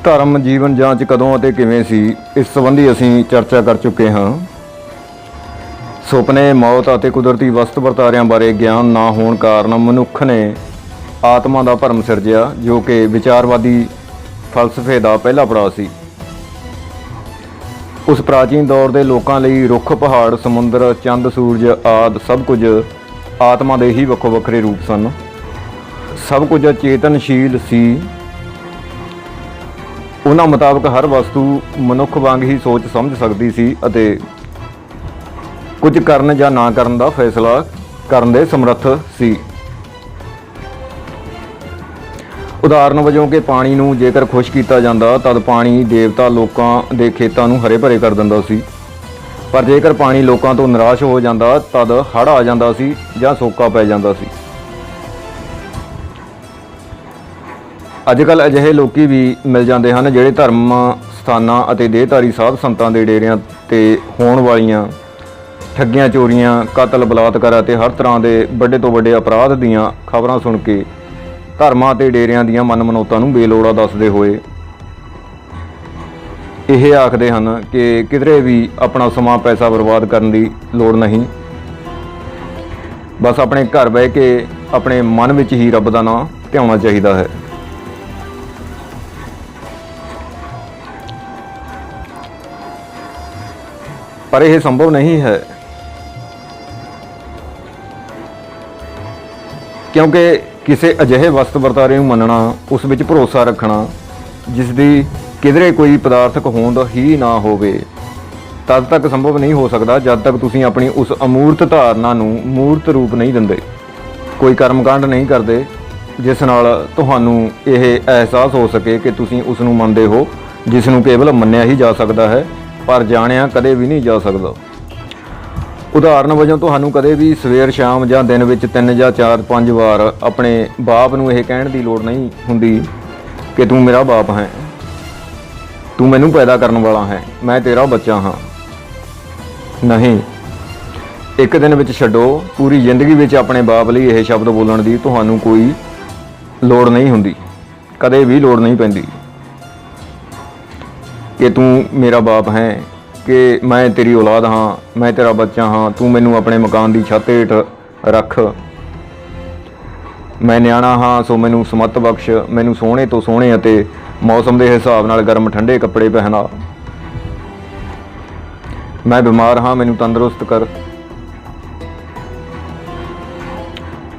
ਧਰਮ ਜੀਵਨ ਜਾਂਚ ਕਦੋਂ ਅਤੇ ਕਿਵੇਂ ਸੀ, ਇਸ ਸੰਬੰਧੀ ਅਸੀਂ ਚਰਚਾ ਕਰ ਚੁੱਕੇ ਹਾਂ। ਸੁਪਨੇ, ਮੌਤ ਅਤੇ ਕੁਦਰਤੀ ਵਸਤ ਵਰਤਾਰਿਆਂ ਬਾਰੇ ਗਿਆਨ ਨਾ ਹੋਣ ਕਾਰਨ ਮਨੁੱਖ ਨੇ ਆਤਮਾ ਦਾ ਭਰਮ ਸਿਰਜਿਆ, ਜੋ ਕਿ ਵਿਚਾਰਵਾਦੀ ਫਲਸਫੇ ਦਾ ਪਹਿਲਾ ਪੜਾਅ ਸੀ। ਉਸ ਪ੍ਰਾਚੀਨ ਦੌਰ ਦੇ ਲੋਕਾਂ ਲਈ ਰੁੱਖ, ਪਹਾੜ, ਸਮੁੰਦਰ, ਚੰਦ, ਸੂਰਜ ਆਦਿ ਸਭ ਕੁਝ ਆਤਮਾ ਦੇ ਹੀ ਵੱਖੋ ਵੱਖਰੇ ਰੂਪ ਸਨ। ਸਭ ਕੁਝ ਚੇਤਨਸ਼ੀਲ ਸੀ। ਉਹਨਾਂ ਮੁਤਾਬਕ ਹਰ ਵਸਤੂ ਮਨੁੱਖ ਵਾਂਗ ਹੀ ਸੋਚ ਸਮਝ ਸਕਦੀ ਸੀ ਅਤੇ ਕੁਝ ਕਰਨ ਜਾਂ ਨਾ ਕਰਨ ਦਾ ਫੈਸਲਾ ਕਰਨ ਦੇ ਸਮਰੱਥ ਸੀ। ਉਦਾਹਰਨ ਵਜੋਂ ਕਿ ਪਾਣੀ ਨੂੰ ਜੇਕਰ ਖੁਸ਼ ਕੀਤਾ ਜਾਂਦਾ ਤਦ ਪਾਣੀ ਦੇਵਤਾ ਲੋਕਾਂ ਦੇ ਖੇਤਾਂ ਨੂੰ ਹਰੇ ਭਰੇ ਕਰ ਦਿੰਦਾ ਸੀ, ਪਰ ਜੇਕਰ ਪਾਣੀ ਲੋਕਾਂ ਤੋਂ ਨਿਰਾਸ਼ ਹੋ ਜਾਂਦਾ ਤਦ ਹੜ੍ਹ ਆ ਜਾਂਦਾ ਸੀ ਜਾਂ ਸੋਕਾ ਪੈ ਜਾਂਦਾ ਸੀ। ਅੱਜ ਕੱਲ੍ਹ ਅਜਿਹੇ ਲੋਕੀ ਵੀ ਮਿਲ ਜਾਂਦੇ ਹਨ ਜਿਹੜੇ ਧਰਮ ਸਥਾਨਾਂ ਅਤੇ ਦੇਹਧਾਰੀ ਸਾਧ ਸੰਤਾਂ ਦੇ ਡੇਰਿਆਂ 'ਤੇ ਹੋਣ ਵਾਲੀਆਂ ਠੱਗੀਆਂ, ਚੋਰੀਆਂ, ਕਤਲ, ਬਲਾਤਕਾਰ ਅਤੇ ਹਰ ਤਰ੍ਹਾਂ ਦੇ ਵੱਡੇ ਤੋਂ ਵੱਡੇ ਅਪਰਾਧ ਦੀਆਂ ਖਬਰਾਂ ਸੁਣ ਕੇ ਧਰਮਾਂ ਅਤੇ ਡੇਰਿਆਂ ਦੀਆਂ ਮਨਮਨੌਤਾਂ ਨੂੰ ਬੇਲੋੜਾ ਦੱਸਦੇ ਹੋਏ ਇਹ ਆਖਦੇ ਹਨ ਕਿ ਕਿਧਰੇ ਵੀ ਆਪਣਾ ਸਮਾਂ ਪੈਸਾ ਬਰਬਾਦ ਕਰਨ ਦੀ ਲੋੜ ਨਹੀਂ, ਬਸ ਆਪਣੇ ਘਰ ਬਹਿ ਕੇ ਆਪਣੇ ਮਨ ਵਿੱਚ ਹੀ ਰੱਬ ਦਾ ਨਾਂ ਧਿਆਉਣਾ ਚਾਹੀਦਾ ਹੈ। ਪਰ ਇਹ ਸੰਭਵ ਨਹੀਂ ਹੈ, ਕਿਉਂਕਿ ਕਿਸੇ ਅਜਿਹੇ ਵਸਤ ਵਰਤਾਰੇ ਨੂੰ ਮੰਨਣਾ, ਉਸ ਵਿੱਚ ਭਰੋਸਾ ਰੱਖਣਾ ਜਿਸ ਦੀ ਕਿਧਰੇ ਕੋਈ ਪਦਾਰਥਕ ਹੋਂਦ ਹੀ ਨਾ ਹੋਵੇ, ਤਦ ਤੱਕ ਸੰਭਵ ਨਹੀਂ ਹੋ ਸਕਦਾ ਜਦ ਤੱਕ ਤੁਸੀਂ ਆਪਣੀ ਉਸ ਅਮੂਰਤ ਧਾਰਨਾ ਨੂੰ ਮੂਰਤ ਰੂਪ ਨਹੀਂ ਦਿੰਦੇ, ਕੋਈ ਕਰਮਕਾਂਡ ਨਹੀਂ ਕਰਦੇ ਜਿਸ ਨਾਲ ਤੁਹਾਨੂੰ ਇਹ ਅਹਿਸਾਸ ਹੋ ਸਕੇ ਕਿ ਤੁਸੀਂ ਉਸ ਨੂੰ ਮੰਨਦੇ ਹੋ, ਜਿਸ ਨੂੰ ਕੇਵਲ ਮੰਨਿਆ ਹੀ ਜਾ ਸਕਦਾ ਹੈ ਪਰ ਜਾਣਿਆ ਕਦੇ ਵੀ ਨਹੀਂ ਜਾ ਸਕਦਾ। ਉਦਾਹਰਨ ਵਜੋਂ ਤੁਹਾਨੂੰ ਕਦੇ ਵੀ ਸਵੇਰ, ਸ਼ਾਮ ਜਾਂ ਦਿਨ ਵਿੱਚ 3 ਜਾਂ 4-5 ਵਾਰ ਆਪਣੇ ਬਾਪ ਨੂੰ ਇਹ ਕਹਿਣ ਦੀ ਲੋੜ ਨਹੀਂ ਹੁੰਦੀ ਕਿ ਤੂੰ ਮੇਰਾ ਬਾਪ ਹੈ, ਤੂੰ ਮੈਨੂੰ ਪੈਦਾ ਕਰਨ ਵਾਲਾ ਹੈ, ਮੈਂ ਤੇਰਾ ਬੱਚਾ ਹਾਂ। ਨਹੀਂ, ਇੱਕ ਦਿਨ ਵਿੱਚ ਛੱਡੋ, ਪੂਰੀ ਜ਼ਿੰਦਗੀ ਵਿੱਚ ਆਪਣੇ ਬਾਪ ਲਈ ਇਹ ਸ਼ਬਦ ਬੋਲਣ ਦੀ ਤੁਹਾਨੂੰ ਕੋਈ ਲੋੜ ਨਹੀਂ ਹੁੰਦੀ, ਕਦੇ ਵੀ ਲੋੜ ਨਹੀਂ ਪੈਂਦੀ ਕਿ ਤੂੰ ਮੇਰਾ ਬਾਪ ਹੈ, ਕਿ ਮੈਂ ਤੇਰੀ ਔਲਾਦ ਹਾਂ, ਮੈਂ ਤੇਰਾ ਬੱਚਾ ਹਾਂ, ਤੂੰ ਮੈਨੂੰ ਆਪਣੇ ਮਕਾਨ ਦੀ ਛੱਤ ਹੇਠ ਰੱਖ, ਮੈਂ ਨਿਆਣਾ ਹਾਂ ਸੋ ਮੈਨੂੰ ਸਮੱਤ ਬਖਸ਼, ਮੈਨੂੰ ਸੋਹਣੇ ਤੋਂ ਸੋਹਣੇ ਅਤੇ ਮੌਸਮ ਦੇ ਹਿਸਾਬ ਨਾਲ ਗਰਮ ਠੰਡੇ ਕੱਪੜੇ ਪਹਿਨਾ, ਮੈਂ ਬਿਮਾਰ ਹਾਂ ਮੈਨੂੰ ਤੰਦਰੁਸਤ ਕਰ,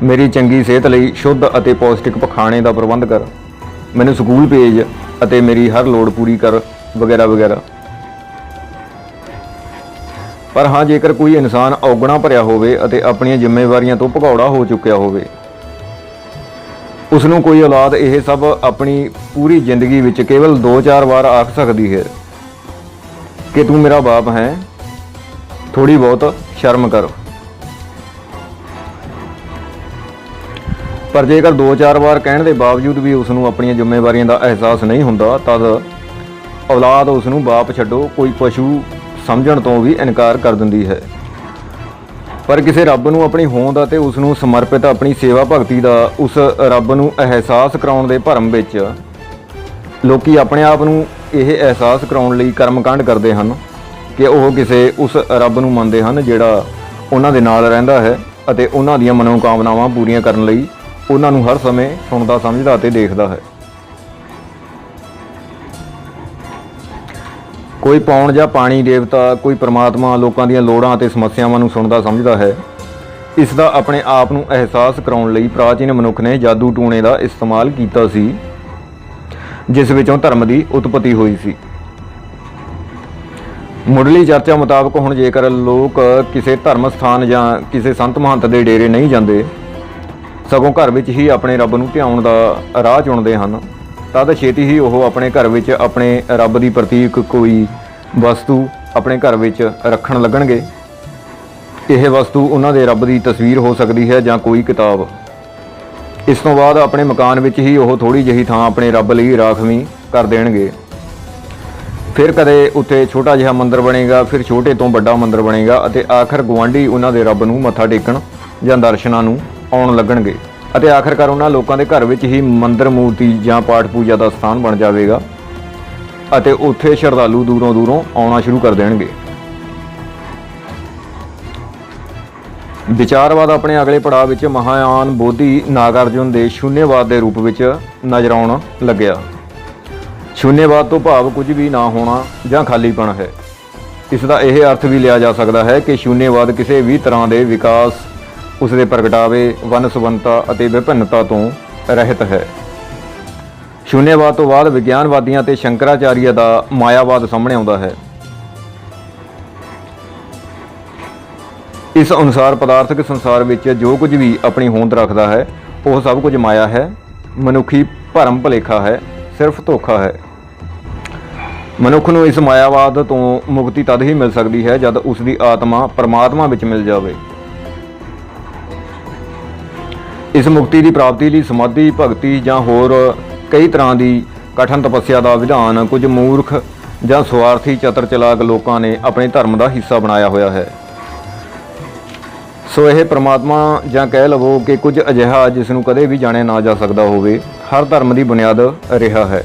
ਮੇਰੀ ਚੰਗੀ ਸਿਹਤ ਲਈ ਸ਼ੁੱਧ ਅਤੇ ਪੌਸ਼ਟਿਕ ਪਖਾਣੇ ਦਾ ਪ੍ਰਬੰਧ ਕਰ, ਮੈਨੂੰ ਸਕੂਲ ਭੇਜ ਅਤੇ ਮੇਰੀ ਹਰ ਲੋੜ ਪੂਰੀ ਕਰ, ਵਗੈਰਾ ਵਗੈਰਾ। ਪਰ ਹਾਂ, ਜੇਕਰ ਕੋਈ ਇਨਸਾਨ ਔਗਣਾ ਭਰਿਆ ਹੋਵੇ ਅਤੇ ਆਪਣੀਆਂ ਜ਼ਿੰਮੇਵਾਰੀਆਂ ਤੋਂ ਭਗੌੜਾ ਹੋ ਚੁੱਕਿਆ ਹੋਵੇ, ਉਸ ਨੂੰ ਕੋਈ ਔਲਾਦ ਇਹ ਸਭ ਆਪਣੀ ਪੂਰੀ ਜ਼ਿੰਦਗੀ ਵਿੱਚ ਕੇਵਲ 2-4 ਵਾਰ ਆਖ ਸਕਦੀ ਹੈ ਕਿ ਤੂੰ ਮੇਰਾ ਬਾਪ ਹੈ, ਥੋੜ੍ਹੀ ਬਹੁਤ ਸ਼ਰਮ ਕਰ। ਪਰ ਜੇਕਰ 2-4 ਵਾਰ ਕਹਿਣ ਦੇ ਬਾਵਜੂਦ ਵੀ ਉਸ ਨੂੰ ਆਪਣੀਆਂ ਜ਼ਿੰਮੇਵਾਰੀਆਂ ਦਾ ਅਹਿਸਾਸ ਨਹੀਂ ਹੁੰਦਾ, ਤਦ ਔਲਾਦ ਉਸ ਨੂੰ ਬਾਪ ਛੱਡੋ ਕੋਈ ਪਸ਼ੂ ਸਮਝਣ ਤੋਂ ਵੀ ਇਨਕਾਰ ਕਰ ਦਿੰਦੀ ਹੈ। ਪਰ ਕਿਸੇ ਰੱਬ ਨੂੰ ਆਪਣੀ ਹੋਂਦ ਅਤੇ ਉਸ ਨੂੰ ਸਮਰਪਿਤ ਆਪਣੀ ਸੇਵਾ ਭਗਤੀ ਦਾ ਉਸ ਰੱਬ ਨੂੰ ਅਹਿਸਾਸ ਕਰਾਉਣ ਦੇ ਭਰਮ ਵਿੱਚ ਲੋਕੀ ਆਪਣੇ ਆਪ ਨੂੰ ਇਹ ਅਹਿਸਾਸ ਕਰਾਉਣ ਲਈ ਕਰਮਕਾਂਡ ਕਰਦੇ ਹਨ ਕਿ ਉਹ ਕਿਸੇ ਉਸ ਰੱਬ ਨੂੰ ਮੰਨਦੇ ਹਨ ਜਿਹੜਾ ਉਹਨਾਂ ਦੇ ਨਾਲ ਰਹਿੰਦਾ ਹੈ ਅਤੇ ਉਹਨਾਂ ਦੀਆਂ ਮਨੋਕਾਮਨਾਵਾਂ ਪੂਰੀਆਂ ਕਰਨ ਲਈ ਉਹਨਾਂ ਨੂੰ ਹਰ ਸਮੇਂ ਸੁਣਦਾ, ਸਮਝਦਾ ਅਤੇ ਦੇਖਦਾ ਹੈ। ਕੋਈ ਪੌਣ ਜਾਂ ਪਾਣੀ ਦੇਵਤਾ, ਕੋਈ ਪਰਮਾਤਮਾ ਲੋਕਾਂ ਦੀਆਂ ਲੋੜਾਂ ਅਤੇ ਸਮੱਸਿਆਵਾਂ ਨੂੰ ਸੁਣਦਾ, ਸਮਝਦਾ ਹੈ। ਇਸ ਦਾ ਆਪਣੇ ਆਪ ਨੂੰ ਅਹਿਸਾਸ ਕਰਾਉਣ ਲਈ ਪ੍ਰਾਚੀਨ ਮਨੁੱਖ ਨੇ ਜਾਦੂ ਟੂਣੇ ਦਾ ਇਸਤੇਮਾਲ ਕੀਤਾ ਸੀ, ਜਿਸ ਵਿੱਚੋਂ ਧਰਮ ਦੀ ਉਤਪਤੀ ਹੋਈ ਸੀ। ਮੁੱਢਲੀ ਚਰਚਾ ਮੁਤਾਬਕ ਹੁਣ ਜੇਕਰ ਲੋਕ ਕਿਸੇ ਧਰਮ ਸਥਾਨ ਜਾਂ ਕਿਸੇ ਸੰਤ ਮਹੰਤ ਦੇ ਡੇਰੇ ਨਹੀਂ ਜਾਂਦੇ, ਸਗੋਂ ਘਰ ਵਿੱਚ ਹੀ ਆਪਣੇ ਰੱਬ ਨੂੰ ਧਿਆਉਣ ਦਾ ਰਾਹ ਚੁਣਦੇ ਹਨ, ਤਦ ਛੇਤੀ ਹੀ ਉਹ ਆਪਣੇ ਘਰ ਵਿੱਚ ਆਪਣੇ ਰੱਬ ਦੀ ਪ੍ਰਤੀਕ ਕੋਈ ਵਸਤੂ ਆਪਣੇ ਘਰ ਵਿੱਚ ਰੱਖਣ ਲੱਗਣਗੇ। ਇਹ ਵਸਤੂ ਉਹਨਾਂ ਦੇ ਰੱਬ ਦੀ ਤਸਵੀਰ ਹੋ ਸਕਦੀ ਹੈ ਜਾਂ ਕੋਈ ਕਿਤਾਬ। ਇਸ ਤੋਂ ਬਾਅਦ ਆਪਣੇ ਮਕਾਨ ਵਿੱਚ ਹੀ ਉਹ ਥੋੜ੍ਹੀ ਜਿਹੀ ਥਾਂ ਆਪਣੇ ਰੱਬ ਲਈ ਰਾਖਵੀਂ ਕਰ ਦੇਣਗੇ। ਫਿਰ ਕਦੇ ਉੱਥੇ ਛੋਟਾ ਜਿਹਾ ਮੰਦਿਰ ਬਣੇਗਾ, ਫਿਰ ਛੋਟੇ ਤੋਂ ਵੱਡਾ ਮੰਦਿਰ ਬਣੇਗਾ ਅਤੇ ਆਖਰ ਗੁਆਂਢੀ ਉਹਨਾਂ ਦੇ ਰੱਬ ਨੂੰ ਮੱਥਾ ਟੇਕਣ ਜਾਂ ਦਰਸ਼ਨਾਂ ਨੂੰ ਆਉਣ ਲੱਗਣਗੇ ਅਤੇ ਆਖਰਕਾਰ ਉਹਨਾਂ ਲੋਕਾਂ ਦੇ ਘਰ ਵਿੱਚ ਹੀ ਮੰਦਿਰ, ਮੂਰਤੀ ਜਾਂ ਪਾਠ ਪੂਜਾ ਦਾ ਸਥਾਨ ਬਣ ਜਾਵੇਗਾ ਅਤੇ ਉੱਥੇ ਸ਼ਰਧਾਲੂ ਦੂਰੋਂ ਦੂਰੋਂ ਆਉਣਾ ਸ਼ੁਰੂ ਕਰ ਦੇਣਗੇ। ਵਿਚਾਰਵਾਦ ਆਪਣੇ ਅਗਲੇ ਪੜਾਅ ਵਿੱਚ ਮਹਾਯਾਨ ਬੋਧੀ ਨਾਗਾਰਜੁਨ ਦੇ ਸ਼ੂਨਯਵਾਦ ਦੇ ਰੂਪ ਵਿੱਚ ਨਜ਼ਰ ਆਉਣ ਲੱਗਿਆ। ਸ਼ੂਨਯਵਾਦ ਤੋਂ ਭਾਵ ਕੁਝ ਵੀ ਨਾ ਹੋਣਾ ਜਾਂ ਖਾਲੀਪਣ ਹੈ। ਇਸ ਦਾ ਇਹ ਅਰਥ ਵੀ ਲਿਆ ਜਾ ਸਕਦਾ ਹੈ ਕਿ ਸ਼ੂਨਯਵਾਦ ਕਿਸੇ ਵੀ ਤਰ੍ਹਾਂ ਦੇ ਵਿਕਾਸ, ਉਸ ਦੇ ਪ੍ਰਗਟਾਵੇ, ਵੰਨ-ਸੁਵੰਨਤਾ ਅਤੇ ਵਿਭਿੰਨਤਾ ਤੋਂ ਰਹਿਤ ਹੈ। ਸ਼ੂਨਯਵਾਦ ਤੋਂ ਬਾਅਦ ਵਿਗਿਆਨਵਾਦੀਆਂ ਅਤੇ ਸ਼ੰਕਰਾਚਾਰੀਆ ਦਾ ਮਾਇਆਵਾਦ ਸਾਹਮਣੇ ਆਉਂਦਾ ਹੈ। ਇਸ ਅਨੁਸਾਰ ਪਦਾਰਥਕ ਸੰਸਾਰ ਵਿੱਚ ਜੋ ਕੁਝ ਵੀ ਆਪਣੀ ਹੋਂਦ ਰੱਖਦਾ ਹੈ ਉਹ ਸਭ ਕੁਝ ਮਾਇਆ ਹੈ, ਮਨੁੱਖੀ ਭਰਮ ਭੁਲੇਖਾ ਹੈ, ਸਿਰਫ ਧੋਖਾ ਹੈ। ਮਨੁੱਖ ਨੂੰ ਇਸ ਮਾਇਆਵਾਦ ਤੋਂ ਮੁਕਤੀ ਤਦ ਹੀ ਮਿਲ ਸਕਦੀ ਹੈ ਜਦ ਉਸ ਦੀ ਆਤਮਾ ਪਰਮਾਤਮਾ ਵਿੱਚ ਮਿਲ ਜਾਵੇ। ਇਸ ਮੁਕਤੀ ਦੀ ਪ੍ਰਾਪਤੀ ਲਈ ਸਮਾਧੀ, ਭਗਤੀ ਜਾਂ ਹੋਰ ਕਈ ਤਰ੍ਹਾਂ ਦੀ ਕਠਨ ਤਪੱਸਿਆ ਦਾ ਵਿਧਾਨ ਕੁਝ ਮੂਰਖ ਜਾਂ ਸਵਾਰਥੀ ਚਤਰ ਚਲਾਕ ਲੋਕਾਂ ਨੇ ਆਪਣੇ ਧਰਮ ਦਾ ਹਿੱਸਾ ਬਣਾਇਆ ਹੋਇਆ ਹੈ। ਸੋ ਇਹ ਪ੍ਰਮਾਤਮਾ ਜਾਂ ਕਹਿ ਲਵੋ ਕਿ ਕੁਝ ਅਜਿਹਾ ਜਿਸ ਨੂੰ ਕਦੇ ਵੀ ਜਾਣਿਆ ਨਾ ਜਾ ਸਕਦਾ ਹੋਵੇ, ਹਰ ਧਰਮ ਦੀ ਬੁਨਿਆਦ ਰਿਹਾ ਹੈ।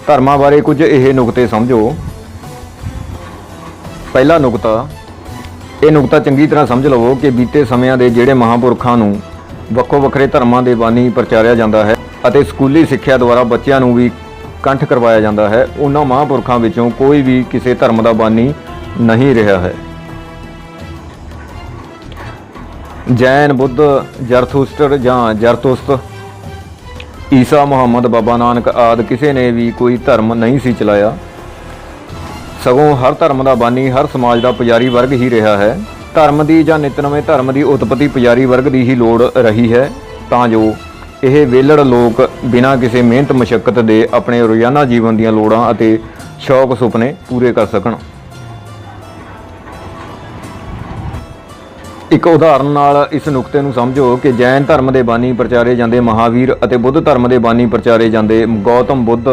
ਧਰਮਾਂ ਬਾਰੇ ਕੁਝ ਇਹ ਨੁਕਤੇ ਸਮਝੋ। ਪਹਿਲਾ ਨੁਕਤਾ, ਇਹ ਨੁਕਤਾ ਚੰਗੀ ਤਰ੍ਹਾਂ ਸਮਝ ਲਵੋ ਕਿ ਬੀਤੇ ਸਮਿਆਂ ਦੇ ਜਿਹੜੇ ਮਹਾਂਪੁਰਖਾਂ ਨੂੰ ਵੱਖੋ ਵੱਖਰੇ ਧਰਮਾਂ ਦੇ ਬਾਨੀ ਪ੍ਰਚਾਰਿਆ ਜਾਂਦਾ ਹੈ ਅਤੇ ਸਕੂਲੀ ਸਿੱਖਿਆ ਦੁਆਰਾ ਬੱਚਿਆਂ ਨੂੰ ਵੀ ਕੰਠ ਕਰਵਾਇਆ ਜਾਂਦਾ ਹੈ, ਉਹਨਾਂ ਮਹਾਂਪੁਰਖਾਂ ਵਿੱਚੋਂ ਕੋਈ ਵੀ ਕਿਸੇ ਧਰਮ ਦਾ ਬਾਨੀ ਨਹੀਂ ਰਿਹਾ ਹੈ। ਜੈਨ, ਬੁੱਧ, ਜ਼ਰਥੁਸਟਰ ਜਾਂ ਜ਼ਰਤੁਸਤ, ਈਸਾ, ਮੁਹੰਮਦ, ਬਾਬਾ ਨਾਨਕ ਆਦਿ ਕਿਸੇ ਨੇ ਵੀ ਕੋਈ ਧਰਮ ਨਹੀਂ ਸੀ ਚਲਾਇਆ। ਸਗੋਂ ਹਰ ਧਰਮ ਦਾ ਬਾਨੀ ਹਰ ਸਮਾਜ ਦਾ ਪੁਜਾਰੀ ਵਰਗ ਹੀ ਰਿਹਾ ਹੈ। ਧਰਮ ਦੀ ਜਾਂ ਨਿਤ ਨਵੇਂ ਧਰਮ ਦੀ ਉਤਪਤੀ ਪੁਜਾਰੀ ਵਰਗ ਦੀ ਹੀ ਲੋੜ ਰਹੀ ਹੈ ਤਾਂ ਜੋ ਇਹ ਵਿਹਲੜ ਲੋਕ ਬਿਨਾਂ ਕਿਸੇ ਮਿਹਨਤ ਮਸ਼ੱਕਤ ਦੇ ਆਪਣੇ ਰੋਜ਼ਾਨਾ ਜੀਵਨ ਦੀਆਂ ਲੋੜਾਂ ਅਤੇ ਸ਼ੌਕ ਸੁਪਨੇ ਪੂਰੇ ਕਰ ਸਕਣ। ਇੱਕ ਉਦਾਹਰਨ ਨਾਲ ਇਸ ਨੁਕਤੇ ਨੂੰ ਸਮਝੋ ਕਿ ਜੈਨ ਧਰਮ ਦੇ ਬਾਨੀ ਪ੍ਰਚਾਰੇ ਜਾਂਦੇ ਮਹਾਵੀਰ ਅਤੇ ਬੁੱਧ ਧਰਮ ਦੇ ਬਾਨੀ ਪ੍ਰਚਾਰੇ ਜਾਂਦੇ ਗੌਤਮ ਬੁੱਧ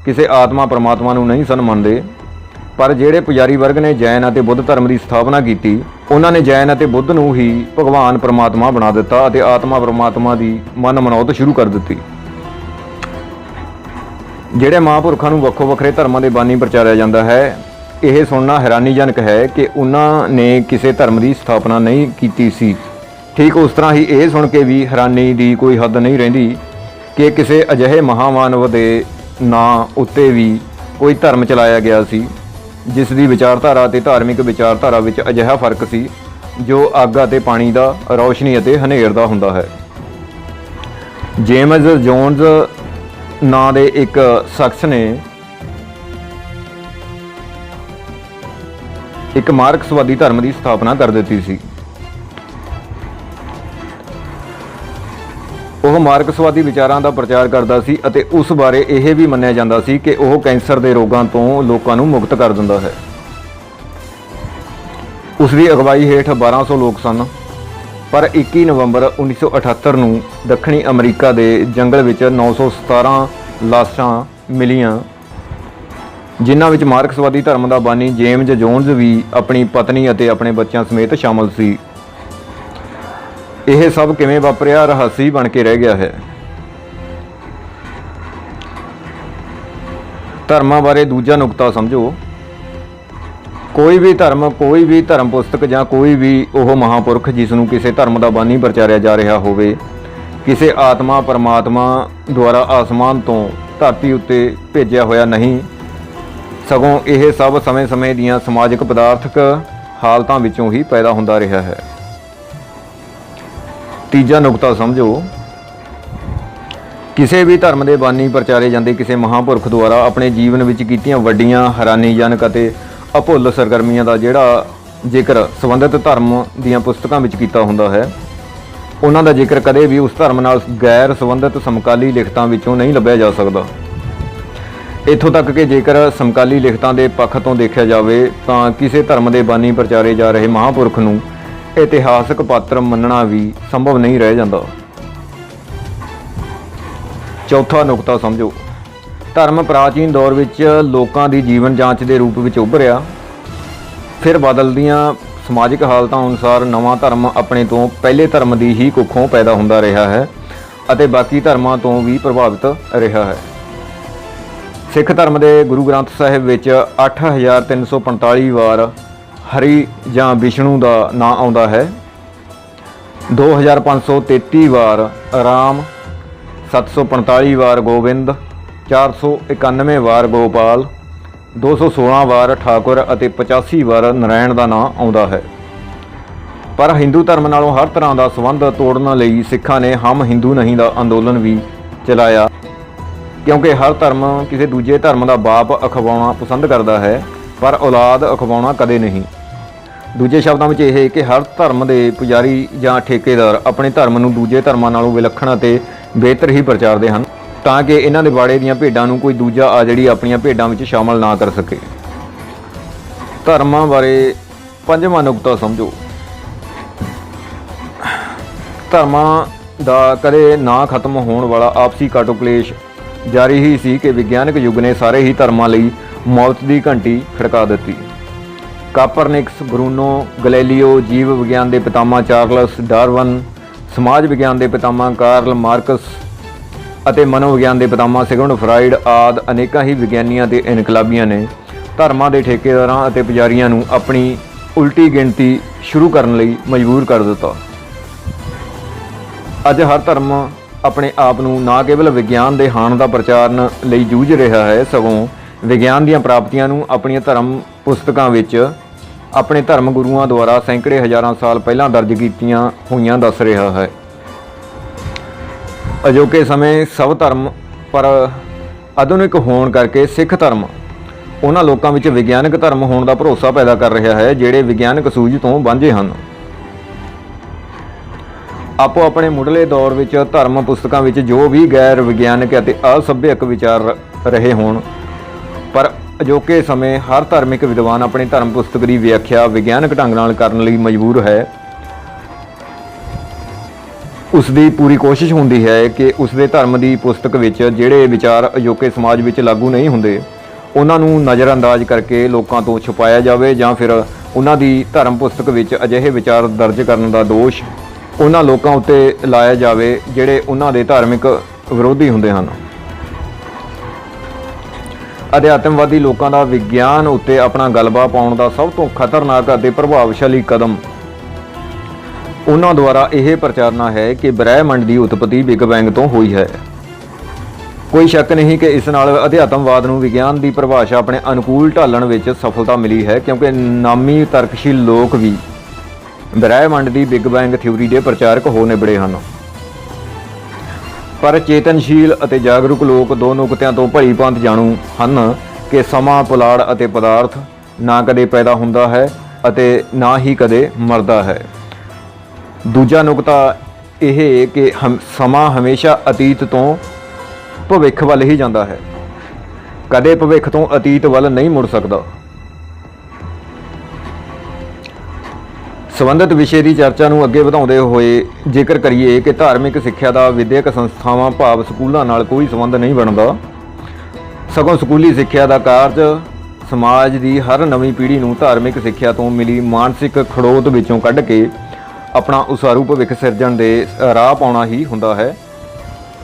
ਕਿਸੇ ਆਤਮਾ ਪਰਮਾਤਮਾ ਨੂੰ ਨਹੀਂ ਸਨ ਮੰਨਦੇ, ਪਰ ਜਿਹੜੇ ਪੁਜਾਰੀ ਵਰਗ ਨੇ ਜੈਨ ਅਤੇ ਬੁੱਧ ਧਰਮ ਦੀ ਸਥਾਪਨਾ ਕੀਤੀ, ਉਹਨਾਂ ਨੇ ਜੈਨ ਅਤੇ ਬੁੱਧ ਨੂੰ ਹੀ ਭਗਵਾਨ ਪਰਮਾਤਮਾ ਬਣਾ ਦਿੱਤਾ ਅਤੇ ਆਤਮਾ ਪਰਮਾਤਮਾ ਦੀ ਮਨ ਮਨੌਤ ਸ਼ੁਰੂ ਕਰ ਦਿੱਤੀ। ਜਿਹੜੇ ਮਹਾਂਪੁਰਖਾਂ ਨੂੰ ਵੱਖੋ ਵੱਖਰੇ ਧਰਮਾਂ ਦੇ ਬਾਨੀ ਪ੍ਰਚਾਰਿਆ ਜਾਂਦਾ ਹੈ, ਇਹ ਸੁਣਨਾ ਹੈਰਾਨੀਜਨਕ ਹੈ ਕਿ ਉਹਨਾਂ ਨੇ ਕਿਸੇ ਧਰਮ ਦੀ ਸਥਾਪਨਾ ਨਹੀਂ ਕੀਤੀ ਸੀ। ਠੀਕ ਉਸ ਤਰ੍ਹਾਂ ਹੀ ਇਹ ਸੁਣ ਕੇ ਵੀ ਹੈਰਾਨੀ ਦੀ ਕੋਈ ਹੱਦ ਨਹੀਂ ਰਹਿੰਦੀ ਕਿ ਕਿਸੇ ਅਜਿਹੇ ਮਹਾਮਾਨਵ ਦੇ ਨਾਂ ਉੱਤੇ ਵੀ ਕੋਈ ਧਰਮ ਚਲਾਇਆ ਗਿਆ ਸੀ ਜਿਸ ਦੀ ਵਿਚਾਰਧਾਰਾ ਅਤੇ ਧਾਰਮਿਕ ਵਿਚਾਰਧਾਰਾ ਵਿੱਚ ਅਜਿਹਾ ਫਰਕ ਸੀ ਜੋ ਅੱਗ ਅਤੇ ਪਾਣੀ ਦਾ, ਰੌਸ਼ਨੀ ਅਤੇ ਹਨੇਰ ਦਾ ਹੁੰਦਾ ਹੈ। ਜੇਮਜ਼ ਜੋਨਜ਼ ਨਾਂ ਦੇ ਇੱਕ ਸ਼ਖਸ ਨੇ ਇੱਕ ਮਾਰਕਸਵਾਦੀ ਧਰਮ ਦੀ ਸਥਾਪਨਾ ਕਰ ਦਿੱਤੀ ਸੀ। ਉਹ ਮਾਰਕਸਵਾਦੀ ਵਿਚਾਰਾਂ ਦਾ ਪ੍ਰਚਾਰ ਕਰਦਾ ਸੀ ਅਤੇ ਉਸ ਬਾਰੇ ਇਹ ਵੀ ਮੰਨਿਆ ਜਾਂਦਾ ਸੀ ਕਿ ਉਹ ਕੈਂਸਰ ਦੇ ਰੋਗਾਂ ਤੋਂ ਲੋਕਾਂ ਨੂੰ ਮੁਕਤ ਕਰ ਦਿੰਦਾ ਹੈ। ਉਸ ਦੀ ਅਗਵਾਈ ਹੇਠ 1200 ਲੋਕ ਸਨ, ਪਰ 21 ਨਵੰਬਰ 1978 ਨੂੰ ਦੱਖਣੀ ਅਮਰੀਕਾ ਦੇ ਜੰਗਲ ਵਿੱਚ 917 ਲਾਸ਼ਾਂ ਮਿਲੀਆਂ, ਜਿਨ੍ਹਾਂ ਵਿੱਚ ਮਾਰਕਸਵਾਦੀ ਧਰਮ ਦਾ ਬਾਨੀ ਜੇਮਜ਼ ਜੋਨਜ਼ ਵੀ ਆਪਣੀ ਪਤਨੀ ਅਤੇ ਆਪਣੇ ਬੱਚਿਆਂ ਸਮੇਤ ਸ਼ਾਮਲ ਸੀ। ਇਹ ਸਭ ਕਿਵੇਂ ਵਾਪਰਿਆ, ਰਹੱਸੀ ਬਣ ਕੇ ਰਹਿ ਗਿਆ ਹੈ। ਧਰਮਾਂ ਬਾਰੇ ਦੂਜਾ ਨੁਕਤਾ ਸਮਝੋ। ਕੋਈ ਵੀ ਧਰਮ ਪੁਸਤਕ ਜਾਂ ਕੋਈ ਵੀ ਉਹ ਮਹਾਂਪੁਰਖ ਜਿਸ ਨੂੰ ਕਿਸੇ ਧਰਮ ਦਾ ਬਾਨੀ ਪ੍ਰਚਾਰਿਆ ਜਾ ਰਿਹਾ ਹੋਵੇ, ਕਿਸੇ ਆਤਮਾ ਪਰਮਾਤਮਾ ਦੁਆਰਾ ਆਸਮਾਨ ਤੋਂ ਧਰਤੀ ਉੱਤੇ ਭੇਜਿਆ ਹੋਇਆ ਨਹੀਂ, ਸਗੋਂ ਇਹ ਸਭ ਸਮੇਂ-ਸਮੇਂ ਦੀਆਂ ਸਮਾਜਿਕ ਪਦਾਰਥਕ ਹਾਲਤਾਂ ਵਿੱਚੋਂ ਹੀ ਪੈਦਾ ਹੁੰਦਾ ਰਿਹਾ ਹੈ। ਤੀਜਾ ਨੁਕਤਾ ਸਮਝੋ। ਕਿਸੇ ਵੀ ਧਰਮ ਦੇ ਬਾਨੀ ਪ੍ਰਚਾਰੇ ਜਾਂਦੇ ਕਿਸੇ ਮਹਾਂਪੁਰਖ ਦੁਆਰਾ ਆਪਣੇ ਜੀਵਨ ਵਿੱਚ ਕੀਤੀਆਂ ਵੱਡੀਆਂ ਹੈਰਾਨੀਜਨਕ ਅਤੇ ਅਭੁੱਲ ਸਰਗਰਮੀਆਂ ਦਾ ਜਿਹੜਾ ਜ਼ਿਕਰ ਸੰਬੰਧਿਤ ਧਰਮ ਦੀਆਂ ਪੁਸਤਕਾਂ ਵਿੱਚ ਕੀਤਾ ਹੁੰਦਾ ਹੈ, ਉਹਨਾਂ ਦਾ ਜ਼ਿਕਰ ਕਦੇ ਵੀ ਉਸ ਧਰਮ ਨਾਲ ਗੈਰ ਸੰਬੰਧਿਤ ਸਮਕਾਲੀ ਲਿਖਤਾਂ ਵਿੱਚੋਂ ਨਹੀਂ ਲੱਭਿਆ ਜਾ ਸਕਦਾ। ਇੱਥੋਂ ਤੱਕ ਕਿ ਜੇਕਰ ਸਮਕਾਲੀ ਲਿਖਤਾਂ ਦੇ ਪੱਖ ਤੋਂ ਦੇਖਿਆ ਜਾਵੇ ਤਾਂ ਕਿਸੇ ਧਰਮ ਦੇ ਬਾਨੀ ਪ੍ਰਚਾਰੇ ਜਾ ਰਹੇ ਮਹਾਂਪੁਰਖ ਨੂੰ ਇਤਿਹਾਸਕ ਪਾਤਰ ਮੰਨਣਾ ਵੀ ਸੰਭਵ ਨਹੀਂ ਰਹਿ ਜਾਂਦਾ। ਚੌਥਾ ਨੁਕਤਾ ਸਮਝੋ। ਧਰਮ ਪ੍ਰਾਚੀਨ ਦੌਰ ਵਿੱਚ ਲੋਕਾਂ ਦੀ ਜੀਵਨ ਜਾਂਚ ਦੇ ਰੂਪ ਵਿੱਚ ਉੱਭਰਿਆ, ਫਿਰ ਬਦਲਦੀਆਂ ਸਮਾਜਿਕ ਹਾਲਤਾਂ ਅਨੁਸਾਰ ਨਵਾਂ ਧਰਮ ਆਪਣੇ ਤੋਂ ਪਹਿਲੇ ਧਰਮ ਦੀ ਹੀ ਕੁੱਖੋਂ ਪੈਦਾ ਹੁੰਦਾ ਰਿਹਾ ਹੈ ਅਤੇ ਬਾਕੀ ਧਰਮਾਂ ਤੋਂ ਵੀ ਪ੍ਰਭਾਵਿਤ ਰਿਹਾ ਹੈ। ਸਿੱਖ ਧਰਮ ਦੇ ਗੁਰੂ ਗ੍ਰੰਥ ਸਾਹਿਬ ਵਿੱਚ 8345 ਵਾਰ ਹਰੀ ਜਾਂ ਵਿਸ਼ਨੂੰ ਦਾ ਨਾਂ ਆਉਂਦਾ ਹੈ। 2533 ਵਾਰ ਰਾਮ, 745 ਵਾਰ ਗੋਬਿੰਦ, 491 ਵਾਰ ਗੋਪਾਲ, 216 ਵਾਰ ਠਾਕੁਰ ਅਤੇ 85 ਵਾਰ ਨਰਾਇਣ ਦਾ ਨਾਂ ਆਉਂਦਾ ਹੈ। ਪਰ ਹਿੰਦੂ ਧਰਮ ਨਾਲੋਂ ਹਰ ਤਰ੍ਹਾਂ ਦਾ ਸੰਬੰਧ ਤੋੜਨ ਲਈ ਸਿੱਖਾਂ ਨੇ ਹਮ ਹਿੰਦੂ ਨਹੀਂ ਦਾ ਅੰਦੋਲਨ ਵੀ ਚਲਾਇਆ, ਕਿਉਂਕਿ ਹਰ ਧਰਮ ਕਿਸੇ ਦੂਜੇ ਧਰਮ ਦਾ ਬਾਪ ਅਖਵਾਉਣਾ ਪਸੰਦ ਕਰਦਾ ਹੈ, ਪਰ ਔਲਾਦ ਅਖਵਾਉਣਾ ਕਦੇ ਨਹੀਂ। ਦੂਜੇ ਸ਼ਬਦਾਂ ਵਿੱਚ ਇਹ ਕਿ ਹਰ ਧਰਮ ਦੇ ਪੁਜਾਰੀ ਜਾਂ ਠੇਕੇਦਾਰ ਆਪਣੇ ਧਰਮ ਨੂੰ ਦੂਜੇ ਧਰਮਾਂ ਨਾਲੋਂ ਵਿਲੱਖਣ ਅਤੇ ਬਿਹਤਰ ਹੀ ਪ੍ਰਚਾਰਦੇ ਹਨ, ਤਾਂ ਕਿ ਇਹਨਾਂ ਦੇ ਬਾੜੇ ਦੀਆਂ ਭੇਡਾਂ ਨੂੰ ਕੋਈ ਦੂਜਾ ਆ ਜਿਹੜੀ ਆਪਣੀਆਂ ਭੇਡਾਂ ਵਿੱਚ ਸ਼ਾਮਲ ਨਾ ਕਰ ਸਕੇ। ਧਰਮਾਂ ਬਾਰੇ ਪੰਜਵਾਂ ਨੁਕਤਾ ਸਮਝੋ। ਧਰਮਾਂ ਦਾ ਕਦੇ ਨਾ ਖਤਮ ਹੋਣ ਵਾਲਾ ਆਪਸੀ ਕਾਟੋ ਕਲੇਸ਼ ਜਾਰੀ ਹੀ ਸੀ ਕਿ ਵਿਗਿਆਨਕ ਯੁੱਗ ਨੇ ਸਾਰੇ ਹੀ ਧਰਮਾਂ ਲਈ ਮੌਤ ਦੀ ਘੰਟੀ ਖੜਕਾ ਦਿੱਤੀ। ਕਾਪਰਨਿਕਸ, ਬਰੂਨੋ, ਗੈਲੀਲੀਓ, ਜੀਵ ਵਿਗਿਆਨ ਦੇ ਪਿਤਾਮਾ ਚਾਰਲਸ ਡਾਰਵਨ, ਸਮਾਜ ਵਿਗਿਆਨ ਦੇ ਪਿਤਾਮਾ ਕਾਰਲ ਮਾਰਕਸ ਅਤੇ ਮਨੋਵਿਗਿਆਨ ਦੇ ਪਿਤਾਮਾ ਸਿਗਮੰਡ ਫਰਾਇਡ ਆਦਿ ਅਨੇਕਾਂ ਹੀ ਵਿਗਿਆਨੀਆਂ ਤੇ ਇਨਕਲਾਬੀਆਂ ਨੇ ਧਰਮਾਂ ਦੇ ਠੇਕੇਦਾਰਾਂ ਅਤੇ ਪੁਜਾਰੀਆਂ ਨੂੰ ਆਪਣੀ ਉਲਟੀ ਗਿਣਤੀ ਸ਼ੁਰੂ ਕਰਨ ਲਈ ਮਜਬੂਰ ਕਰ ਦਿੱਤਾ। ਅੱਜ ਹਰ ਧਰਮ ਆਪਣੇ ਆਪ ਨੂੰ ਨਾ ਕੇਵਲ ਵਿਗਿਆਨ ਦੇ ਹਾਣ ਦਾ ਪ੍ਰਚਾਰਨ ਲਈ ਜੂਝ ਰਿਹਾ ਹੈ, ਸਗੋਂ ਵਿਗਿਆਨ ਦੀਆਂ ਪ੍ਰਾਪਤੀਆਂ ਨੂੰ ਆਪਣੀਆਂ ਧਰਮ ਪੁਸਤਕਾਂ ਵਿੱਚ ਆਪਣੇ ਧਰਮ ਗੁਰੂਆਂ ਦੁਆਰਾ ਸੈਂਕੜੇ ਹਜ਼ਾਰਾਂ ਸਾਲ ਪਹਿਲਾਂ ਦਰਜ ਕੀਤੀਆਂ ਹੋਈਆਂ ਦੱਸ ਰਿਹਾ ਹੈ। ਅਜੋਕੇ ਸਮੇਂ ਸਭ ਧਰਮ ਪਰ ਆਧੁਨਿਕ ਹੋਣ ਕਰਕੇ ਸਿੱਖ ਧਰਮ ਉਹਨਾਂ ਲੋਕਾਂ ਵਿੱਚ ਵਿਗਿਆਨਕ ਧਰਮ ਹੋਣ ਦਾ ਭਰੋਸਾ ਪੈਦਾ ਕਰ ਰਿਹਾ ਹੈ ਜਿਹੜੇ ਵਿਗਿਆਨਕ ਸੂਝ ਤੋਂ ਵਾਂਝੇ ਹਨ। ਆਪੋ ਆਪਣੇ ਮੁੱਢਲੇ ਦੌਰ ਵਿੱਚ ਧਰਮ ਪੁਸਤਕਾਂ ਵਿੱਚ ਜੋ ਵੀ ਗੈਰ ਵਿਗਿਆਨਕ ਅਤੇ ਅਸੱਭਿਅਕ ਵਿਚਾਰ ਰਹੇ ਹੋਣ, ਪਰ ਅਜੋਕੇ ਸਮੇਂ ਹਰ ਧਾਰਮਿਕ ਵਿਦਵਾਨ ਆਪਣੀ ਧਰਮ ਪੁਸਤਕ ਦੀ ਵਿਆਖਿਆ ਵਿਗਿਆਨਕ ਢੰਗ ਨਾਲ ਕਰਨ ਲਈ ਮਜਬੂਰ ਹੈ। ਉਸ ਦੀ ਪੂਰੀ ਕੋਸ਼ਿਸ਼ ਹੁੰਦੀ ਹੈ ਕਿ ਉਸ ਦੇ ਧਰਮ ਦੀ ਪੁਸਤਕ ਵਿੱਚ ਜਿਹੜੇ ਵਿਚਾਰ ਅਜੋਕੇ ਸਮਾਜ ਵਿੱਚ ਲਾਗੂ ਨਹੀਂ ਹੁੰਦੇ, ਉਹਨਾਂ ਨੂੰ ਨਜ਼ਰਅੰਦਾਜ਼ ਕਰਕੇ ਲੋਕਾਂ ਤੋਂ ਛੁਪਾਇਆ ਜਾਵੇ, ਜਾਂ ਫਿਰ ਉਹਨਾਂ ਦੀ ਧਰਮ ਪੁਸਤਕ ਵਿੱਚ ਅਜਿਹੇ ਵਿਚਾਰ ਦਰਜ ਕਰਨ ਦਾ ਦੋਸ਼ ਉਹਨਾਂ ਲੋਕਾਂ ਉੱਤੇ ਲਾਇਆ ਜਾਵੇ ਜਿਹੜੇ ਉਹਨਾਂ ਦੇ ਧਾਰਮਿਕ ਵਿਰੋਧੀ ਹੁੰਦੇ ਹਨ। ਅਧਿਆਤਮਵਾਦੀ ਲੋਕਾਂ ਦਾ ਵਿਗਿਆਨ ਉੱਤੇ ਆਪਣਾ ਗਲਬਾ ਪਾਉਣ ਦਾ ਸਭ ਤੋਂ ਖਤਰਨਾਕ ਅਤੇ ਪ੍ਰਭਾਵਸ਼ਾਲੀ ਕਦਮ ਉਹਨਾਂ ਦੁਆਰਾ ਇਹ ਪ੍ਰਚਾਰਨਾ ਹੈ ਕਿ ਬ੍ਰਹਿਮੰਡ ਦੀ ਉਤਪਤੀ ਬਿਗ ਬੈਂਗ ਤੋਂ ਹੋਈ ਹੈ। ਕੋਈ ਸ਼ੱਕ ਨਹੀਂ ਕਿ ਇਸ ਨਾਲ ਅਧਿਆਤਮਵਾਦ ਨੂੰ ਵਿਗਿਆਨ ਦੀ ਪਰਿਭਾਸ਼ਾ ਆਪਣੇ ਅਨੁਕੂਲ ਢਾਲਣ ਵਿੱਚ ਸਫਲਤਾ ਮਿਲੀ ਹੈ, ਕਿਉਂਕਿ ਨਾਮੀ ਤਰਕਸ਼ੀਲ ਲੋਕ ਵੀ ਬ੍ਰਹਿਮੰਡ ਦੀ ਬਿਗ ਬੈਂਗ ਥਿਊਰੀ ਦੇ ਪ੍ਰਚਾਰਕ ਹੋ ਨਿਬੜੇ ਹਨ। ਪਰ ਚੇਤਨਸ਼ੀਲ ਅਤੇ ਜਾਗਰੂਕ ਲੋਕ ਦੋ ਨੁਕਤਿਆਂ ਤੋਂ ਭਲੀ ਭਾਂਤ ਜਾਣੂ ਹਨ ਕਿ ਸਮਾਂ, ਪੁਲਾੜ ਅਤੇ ਪਦਾਰਥ ਨਾ ਕਦੇ ਪੈਦਾ ਹੁੰਦਾ ਹੈ ਅਤੇ ਨਾ ਹੀ ਕਦੇ ਮਰਦਾ ਹੈ। ਦੂਜਾ ਨੁਕਤਾ ਇਹ ਕਿ ਸਮਾਂ ਹਮੇਸ਼ਾ ਅਤੀਤ ਤੋਂ ਭਵਿੱਖ ਵੱਲ ਹੀ ਜਾਂਦਾ ਹੈ, ਕਦੇ ਭਵਿੱਖ ਤੋਂ ਅਤੀਤ ਵੱਲ ਨਹੀਂ ਮੁੜ ਸਕਦਾ। ਸੰਬੰਧਿਤ ਵਿਸ਼ੇ ਦੀ ਚਰਚਾ ਨੂੰ ਅੱਗੇ ਵਧਾਉਂਦੇ ਹੋਏ ਜ਼ਿਕਰ ਕਰੀਏ ਕਿ ਧਾਰਮਿਕ ਸਿੱਖਿਆ ਦਾ ਵਿਦਿਅਕ ਸੰਸਥਾਵਾਂ ਭਾਵ ਸਕੂਲਾਂ ਨਾਲ ਕੋਈ ਸੰਬੰਧ ਨਹੀਂ ਬਣਦਾ, ਸਗੋਂ ਸਕੂਲੀ ਸਿੱਖਿਆ ਦਾ ਕਾਰਜ ਸਮਾਜ ਦੀ ਹਰ ਨਵੀਂ ਪੀੜ੍ਹੀ ਨੂੰ ਧਾਰਮਿਕ ਸਿੱਖਿਆ ਤੋਂ ਮਿਲੀ ਮਾਨਸਿਕ ਖੜੋਤ ਵਿੱਚੋਂ ਕੱਢ ਕੇ ਆਪਣਾ ਉਸਾਰੂ ਭਵਿੱਖ ਸਿਰਜਣ ਦੇ ਰਾਹ ਪਾਉਣਾ ਹੀ ਹੁੰਦਾ ਹੈ।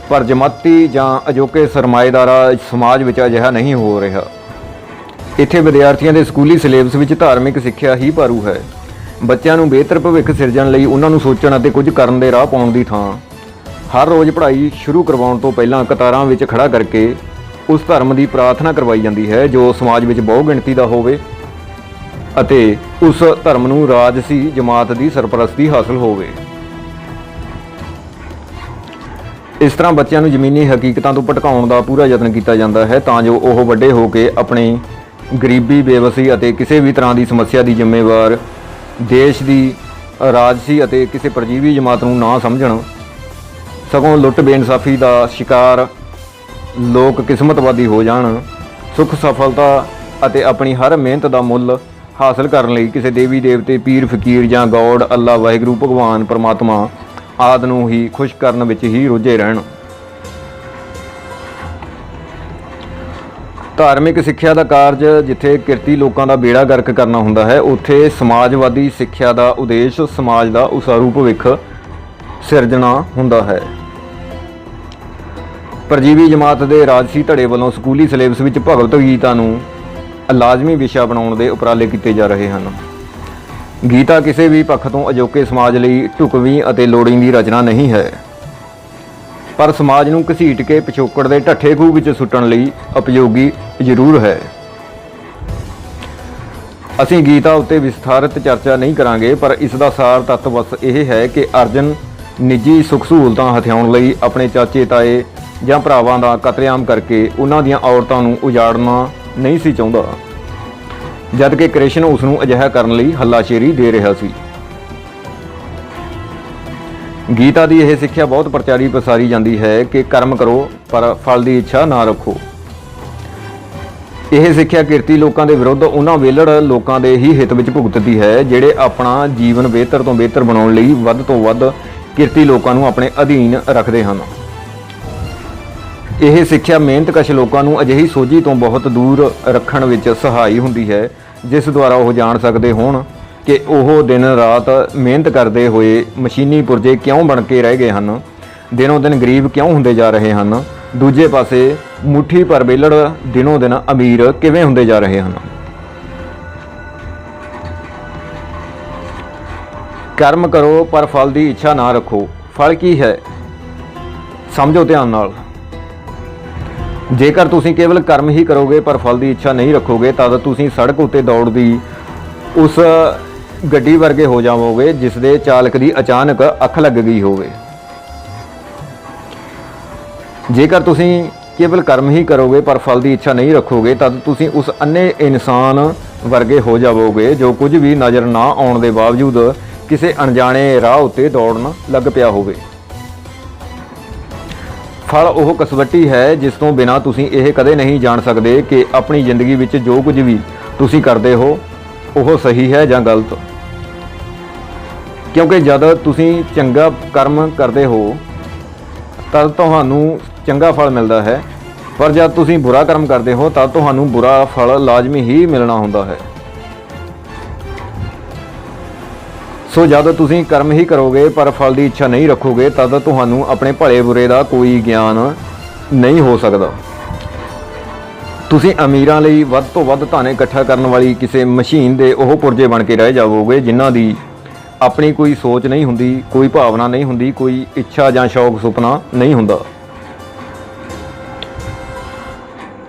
ਪਰ ਜਮਾਤੀ ਜਾਂ ਅਜੋਕੇ ਸਰਮਾਏਦਾਰਾ ਸਮਾਜ ਵਿੱਚ ਅਜਿਹਾ ਨਹੀਂ ਹੋ ਰਿਹਾ। ਇੱਥੇ ਵਿਦਿਆਰਥੀਆਂ ਦੇ ਸਕੂਲੀ ਸਿਲੇਬਸ ਵਿੱਚ ਧਾਰਮਿਕ ਸਿੱਖਿਆ ਹੀ ਭਾਰੂ ਹੈ। ਬੱਚਿਆਂ ਨੂੰ ਬਿਹਤਰ ਭਵਿੱਖ ਸਿਰਜਣ ਲਈ ਉਹਨਾਂ ਨੂੰ ਸੋਚਣ ਅਤੇ ਕੁਝ ਕਰਨ ਦੇ ਰਾਹ ਪਾਉਣ ਦੀ ਥਾਂ ਹਰ ਰੋਜ਼ ਪੜ੍ਹਾਈ ਸ਼ੁਰੂ ਕਰਵਾਉਣ ਤੋਂ ਪਹਿਲਾਂ ਕਤਾਰਾਂ ਵਿੱਚ ਖੜਾ ਕਰਕੇ ਉਸ ਧਰਮ ਦੀ ਪ੍ਰਾਰਥਨਾ ਕਰਵਾਈ ਜਾਂਦੀ ਹੈ ਜੋ ਸਮਾਜ ਵਿੱਚ ਬਹੁ ਗਿਣਤੀ ਦਾ ਹੋਵੇ ਅਤੇ ਉਸ ਧਰਮ ਨੂੰ ਰਾਜਸੀ ਜਮਾਤ ਦੀ ਸਰਪ੍ਰਸਤੀ ਹਾਸਲ ਹੋਵੇ। ਇਸ ਤਰ੍ਹਾਂ ਬੱਚਿਆਂ ਨੂੰ ਜ਼ਮੀਨੀ ਹਕੀਕਤਾਂ ਤੋਂ ਭਟਕਾਉਣ ਦਾ ਪੂਰਾ ਯਤਨ ਕੀਤਾ ਜਾਂਦਾ ਹੈ ਤਾਂ ਜੋ ਉਹ ਵੱਡੇ ਹੋ ਕੇ ਆਪਣੀ ਗਰੀਬੀ, ਬੇਵਸੀ ਅਤੇ ਕਿਸੇ ਵੀ ਤਰ੍ਹਾਂ ਦੀ ਸਮੱਸਿਆ ਦੀ ਜ਼ਿੰਮੇਵਾਰ ਦੇਸ਼ ਦੀ ਰਾਜਸੀ ਅਤੇ ਕਿਸੇ ਪਰਜੀਵੀ ਜਮਾਤ ਨੂੰ ਨਾ ਸਮਝਣ, ਸਗੋਂ ਲੁੱਟ ਬੇਇਨਸਾਫੀ ਦਾ ਸ਼ਿਕਾਰ ਲੋਕ ਕਿਸਮਤਵਾਦੀ ਹੋ ਜਾਣ। ਸੁੱਖ, ਸਫਲਤਾ ਅਤੇ ਆਪਣੀ ਹਰ ਮਿਹਨਤ ਦਾ ਮੁੱਲ ਹਾਸਲ ਕਰਨ ਲਈ ਕਿਸੇ ਦੇਵੀ ਦੇਵਤੇ, ਪੀਰ ਫਕੀਰ ਜਾਂ ਗੌਡ, ਅੱਲਾ, ਵਾਹਿਗੁਰੂ, ਭਗਵਾਨ, ਪਰਮਾਤਮਾ ਆਦਿ ਨੂੰ ਹੀ ਖੁਸ਼ ਕਰਨ ਵਿੱਚ ਹੀ ਰੁੱਝੇ ਰਹਿਣ। ਧਾਰਮਿਕ ਸਿੱਖਿਆ ਦਾ ਕਾਰਜ ਜਿੱਥੇ ਕਿਰਤੀ ਲੋਕਾਂ ਦਾ ਬੇੜਾ ਗਰਕ ਕਰਨਾ ਹੁੰਦਾ ਹੈ, ਉੱਥੇ ਸਮਾਜਵਾਦੀ ਸਿੱਖਿਆ ਦਾ ਉਦੇਸ਼ ਸਮਾਜ ਦਾ ਉਸਾਰੂ ਭਵਿੱਖ ਸਿਰਜਣਾ ਹੁੰਦਾ ਹੈ। ਪਰਜੀਵੀ ਜਮਾਤ ਦੇ ਰਾਜਸੀ ਧੜੇ ਵੱਲੋਂ ਸਕੂਲੀ ਸਿਲੇਬਸ ਵਿੱਚ ਭਗਵਤ ਗੀਤਾ ਨੂੰ ਲਾਜ਼ਮੀ ਵਿਸ਼ਾ ਬਣਾਉਣ ਦੇ ਉਪਰਾਲੇ ਕੀਤੇ ਜਾ ਰਹੇ ਹਨ। ਗੀਤਾ ਕਿਸੇ ਵੀ ਪੱਖ ਤੋਂ ਅਜੋਕੇ ਸਮਾਜ ਲਈ ਢੁਕਵੀਂ ਅਤੇ ਲੋੜੀਂਦੀ ਰਚਨਾ ਨਹੀਂ ਹੈ, ਪਰ ਸਮਾਜ ਨੂੰ ਘਸੀਟ ਕੇ ਪਿਛੋਕੜ ਦੇ ਢੱਠੇ ਖੂਹ ਵਿੱਚ ਸੁੱਟਣ ਲਈ ਉਪਯੋਗੀ ਜ਼ਰੂਰ ਹੈ। ਅਸੀਂ ਗੀਤਾ ਉੱਤੇ ਵਿਸਥਾਰਿਤ ਚਰਚਾ ਨਹੀਂ ਕਰਾਂਗੇ, ਪਰ ਇਸ ਦਾ ਸਾਰ ਤੱਤ ਬਸ ਇਹ ਹੈ ਕਿ ਅਰਜਨ ਨਿੱਜੀ ਸੁੱਖ ਸਹੂਲਤਾਂ ਹਥਿਆਉਣ ਲਈ ਆਪਣੇ ਚਾਚੇ ਤਾਏ ਜਾਂ ਭਰਾਵਾਂ ਦਾ ਕਤਲੇਆਮ ਕਰਕੇ ਉਹਨਾਂ ਦੀਆਂ ਔਰਤਾਂ ਨੂੰ ਉਜਾੜਨਾ ਨਹੀਂ ਸੀ ਚਾਹੁੰਦਾ, ਜਦ ਕਿ ਕ੍ਰਿਸ਼ਨ ਉਸ ਨੂੰ ਅਜਿਹਾ ਕਰਨ ਲਈ ਹੱਲਾਸ਼ੇਰੀ ਦੇ ਰਿਹਾ ਸੀ। ਗੀਤਾ ਦੀ ਇਹ ਸਿੱਖਿਆ ਬਹੁਤ ਪ੍ਰਚਾਰੀ ਪਸਾਰੀ ਜਾਂਦੀ ਹੈ ਕਿ ਕਰਮ ਕਰੋ ਪਰ ਫਲ ਦੀ ਇੱਛਾ ਨਾ ਰੱਖੋ। ਇਹ ਸਿੱਖਿਆ ਕਿਰਤੀ ਲੋਕਾਂ ਦੇ ਵਿਰੁੱਧ ਉਹਨਾਂ ਵਿਹਲੜ ਲੋਕਾਂ ਦੇ ਹੀ ਹਿੱਤ ਵਿੱਚ ਭੁਗਤਦੀ ਹੈ ਜਿਹੜੇ ਆਪਣਾ ਜੀਵਨ ਬਿਹਤਰ ਤੋਂ ਬਿਹਤਰ ਬਣਾਉਣ ਲਈ ਵੱਧ ਤੋਂ ਵੱਧ ਕਿਰਤੀ ਲੋਕਾਂ ਨੂੰ ਆਪਣੇ ਅਧੀਨ ਰੱਖਦੇ ਹਨ। ਇਹ ਸਿੱਖਿਆ ਮਿਹਨਤਕਸ਼ ਲੋਕਾਂ ਨੂੰ ਅਜਿਹੀ ਸੋਝੀ ਤੋਂ ਬਹੁਤ ਦੂਰ ਰੱਖਣ ਵਿੱਚ ਸਹਾਈ ਹੁੰਦੀ ਹੈ ਜਿਸ ਦੁਆਰਾ ਉਹ ਜਾਣ ਸਕਦੇ ਹੋਣ ਕਿ ਉਹ ਦਿਨ ਰਾਤ ਮਿਹਨਤ ਕਰਦੇ ਹੋਏ ਮਸ਼ੀਨੀ ਪੁਰਜੇ ਕਿਉਂ ਬਣ ਕੇ ਰਹਿ ਗਏ ਹਨ, ਦਿਨੋਂ ਦਿਨ ਗਰੀਬ ਕਿਉਂ ਹੁੰਦੇ ਜਾ ਰਹੇ ਹਨ, ਦੂਜੇ ਪਾਸੇ ਮੁੱਠੀ ਭਰ ਵਿਹਲੜ ਦਿਨੋਂ ਦਿਨ ਅਮੀਰ ਕਿਵੇਂ ਹੁੰਦੇ ਜਾ ਰਹੇ ਹਨ। ਕਰਮ ਕਰੋ ਪਰ ਫਲ ਦੀ ਇੱਛਾ ਨਾ ਰੱਖੋ। ਫਲ ਕੀ ਹੈ, ਸਮਝੋ ਧਿਆਨ ਨਾਲ। ਜੇਕਰ ਤੁਸੀਂ ਕੇਵਲ ਕਰਮ ਹੀ ਕਰੋਗੇ ਪਰ ਫਲ ਦੀ ਇੱਛਾ ਨਹੀਂ ਰੱਖੋਗੇ ਤਦ ਤੁਸੀਂ ਸੜਕ ਉੱਤੇ ਦੌੜਦੀ ਉਸ ਗੱਡੀ ਵਰਗੇ ਹੋ ਜਾਵੋਗੇ ਜਿਸ ਦੇ ਚਾਲਕ ਦੀ ਅਚਾਨਕ ਅੱਖ ਲੱਗ ਗਈ ਹੋਵੇ। ਜੇਕਰ ਤੁਸੀਂ ਕੇਵਲ ਕਰਮ ਹੀ ਕਰੋਗੇ ਪਰ ਫਲ ਦੀ ਇੱਛਾ ਨਹੀਂ ਰੱਖੋਗੇ ਤਦ ਤੁਸੀਂ ਉਸ ਅੰਨੇ ਇਨਸਾਨ ਵਰਗੇ ਹੋ ਜਾਵੋਗੇ ਜੋ ਕੁਝ ਵੀ ਨਜ਼ਰ ਨਾ ਆਉਣ ਦੇ ਬਾਵਜੂਦ ਕਿਸੇ ਅਣਜਾਣੇ ਰਾਹ ਉੱਤੇ ਦੌੜਨ ਲੱਗ ਪਿਆ ਹੋਵੇ। ਫਲ ਉਹ ਕਸਵੱਟੀ ਹੈ ਜਿਸ ਤੋਂ ਬਿਨਾਂ ਤੁਸੀਂ ਇਹ ਕਦੇ ਨਹੀਂ ਜਾਣ ਸਕਦੇ ਕਿ ਆਪਣੀ ਜ਼ਿੰਦਗੀ ਵਿੱਚ ਜੋ ਕੁਝ ਵੀ ਤੁਸੀਂ ਕਰਦੇ ਹੋ ਉਹ ਸਹੀ ਹੈ ਜਾਂ ਗਲਤ। ਕਿਉਂਕਿ ਜਦ ਤੁਸੀਂ ਚੰਗਾ ਕਰਮ ਕਰਦੇ ਹੋ ਤਦ ਤੁਹਾਨੂੰ ਚੰਗਾ ਫਲ ਮਿਲਦਾ ਹੈ, ਪਰ ਜਦ ਤੁਸੀਂ ਬੁਰਾ ਕਰਮ ਕਰਦੇ ਹੋ ਤਦ ਤੁਹਾਨੂੰ ਬੁਰਾ ਫਲ ਲਾਜ਼ਮੀ ਹੀ ਮਿਲਣਾ ਹੁੰਦਾ ਹੈ। ਸੋ ਜਦ ਤੁਸੀਂ ਕਰਮ ਹੀ ਕਰੋਗੇ ਪਰ ਫਲ ਦੀ ਇੱਛਾ ਨਹੀਂ ਰੱਖੋਗੇ ਤਦ ਤੁਹਾਨੂੰ ਆਪਣੇ ਭਲੇ ਬੁਰੇ ਦਾ ਕੋਈ ਗਿਆਨ ਨਹੀਂ ਹੋ ਸਕਦਾ। ਤੁਸੀਂ ਅਮੀਰਾਂ ਲਈ ਵੱਧ ਤੋਂ ਵੱਧ ਧਨ ਇਕੱਠਾ ਕਰਨ ਵਾਲੀ ਕਿਸੇ ਮਸ਼ੀਨ ਦੇ ਉਹ ਪੁਰਜੇ ਬਣ ਕੇ ਰਹਿ ਜਾਵੋਗੇ ਜਿਨ੍ਹਾਂ ਦੀ ਆਪਣੀ ਕੋਈ ਸੋਚ ਨਹੀਂ ਹੁੰਦੀ, ਕੋਈ ਭਾਵਨਾ ਨਹੀਂ ਹੁੰਦੀ, ਕੋਈ ਇੱਛਾ ਜਾਂ ਸ਼ੌਕ ਸੁਪਨਾ ਨਹੀਂ ਹੁੰਦਾ।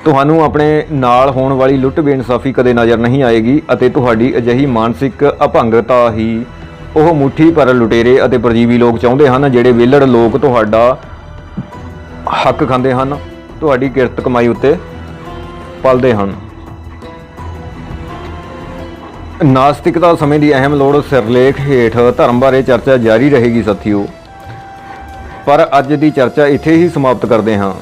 ਤੁਹਾਨੂੰ ਆਪਣੇ ਨਾਲ ਹੋਣ ਵਾਲੀ ਲੁੱਟ ਬੇਇਨਸਾਫੀ ਕਦੇ ਨਜ਼ਰ ਨਹੀਂ ਆਏਗੀ ਅਤੇ ਤੁਹਾਡੀ ਅਜਿਹੀ ਮਾਨਸਿਕ ਅਭੰਗਤਾ ਹੀ ਉਹ ਮੁੱਠੀ ਭਰ ਲੁਟੇਰੇ ਅਤੇ ਪਰਜੀਵੀ ਲੋਕ ਚਾਹੁੰਦੇ ਹਨ ਜਿਹੜੇ ਵਿਹਲੜ ਲੋਕ ਤੁਹਾਡਾ ਹੱਕ ਖਾਂਦੇ ਹਨ, ਤੁਹਾਡੀ ਕਿਰਤ ਕਮਾਈ ਉੱਤੇ ਪਲਦੇ ਹਨ। ਨਾਸਤਿਕਤਾ ਸਮੇਂ ਦੀ ਅਹਿਮ ਲੋੜ ਸਿਰਲੇਖ ਹੇਠ ਧਰਮ ਬਾਰੇ ਚਰਚਾ ਜਾਰੀ ਰਹੇਗੀ ਸਾਥੀਓ, ਪਰ ਅੱਜ ਦੀ ਚਰਚਾ ਇੱਥੇ ਹੀ ਸਮਾਪਤ ਕਰਦੇ ਹਾਂ।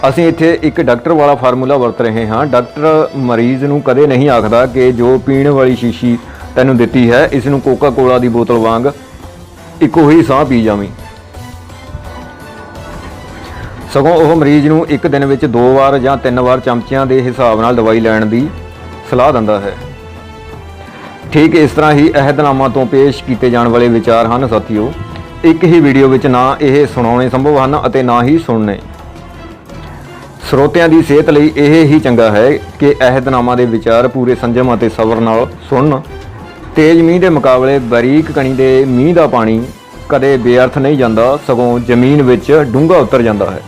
ਅਸੀਂ ਇੱਥੇ ਇੱਕ ਡਾਕਟਰ ਵਾਲਾ ਫਾਰਮੂਲਾ ਵਰਤ ਰਹੇ ਹਾਂ। ਡਾਕਟਰ ਮਰੀਜ਼ ਨੂੰ ਕਦੇ ਨਹੀਂ ਆਖਦਾ ਕਿ ਜੋ ਪੀਣ ਵਾਲੀ ਸ਼ੀਸ਼ੀ ਤੈਨੂੰ ਦਿੱਤੀ ਹੈ ਇਸ ਨੂੰ ਕੋਕਾ ਕੋਲਾ ਦੀ ਬੋਤਲ ਵਾਂਗ ਇੱਕੋ ਹੀ ਸਾਹ ਪੀ ਜਾਵੀਂ। ਸਗੋਂ ਉਹ ਮਰੀਜ਼ ਨੂੰ ਇੱਕ ਦਿਨ ਵਿੱਚ 2 ਵਾਰ ਜਾਂ 3 ਵਾਰ ਚਮਚਿਆਂ ਦੇ ਹਿਸਾਬ ਨਾਲ ਦਵਾਈ ਲੈਣ ਦੀ ਸਲਾਹ ਦਿੰਦਾ ਹੈ। ਠੀਕ ਇਸ ਤਰ੍ਹਾਂ ਹੀ ਅਹਿਦਨਾਮਾ ਤੋਂ ਪੇਸ਼ ਕੀਤੇ ਜਾਣ ਵਾਲੇ ਵਿਚਾਰ ਹਨ ਸਾਥੀਓ। ਇੱਕ ਹੀ ਵੀਡੀਓ ਵਿੱਚ ਨਾ ਇਹ ਸੁਣਾਉਣੇ ਸੰਭਵ ਹਨ ਅਤੇ ਨਾ ਹੀ ਸੁਣਨੇ। ਸਰੋਤਿਆਂ ਦੀ ਸਿਹਤ ਲਈ ਇਹ ਹੀ ਚੰਗਾ ਹੈ ਕਿ ਅਹਿਦਨਾਮਾ ਦੇ ਵਿਚਾਰ ਪੂਰੇ ਸੰਜਮ ਅਤੇ ਸਬਰ ਨਾਲ ਸੁਣਨ। ਤੇਜ਼ ਮੀਂਹ ਦੇ ਮੁਕਾਬਲੇ ਬਾਰੀਕ ਕਣੀ ਦੇ ਮੀਂਹ ਦਾ ਪਾਣੀ ਕਦੇ ਬੇਅਰਥ ਨਹੀਂ ਜਾਂਦਾ, ਸਗੋਂ ਜ਼ਮੀਨ ਵਿੱਚ ਡੂੰਘਾ ਉਤਰ ਜਾਂਦਾ ਹੈ।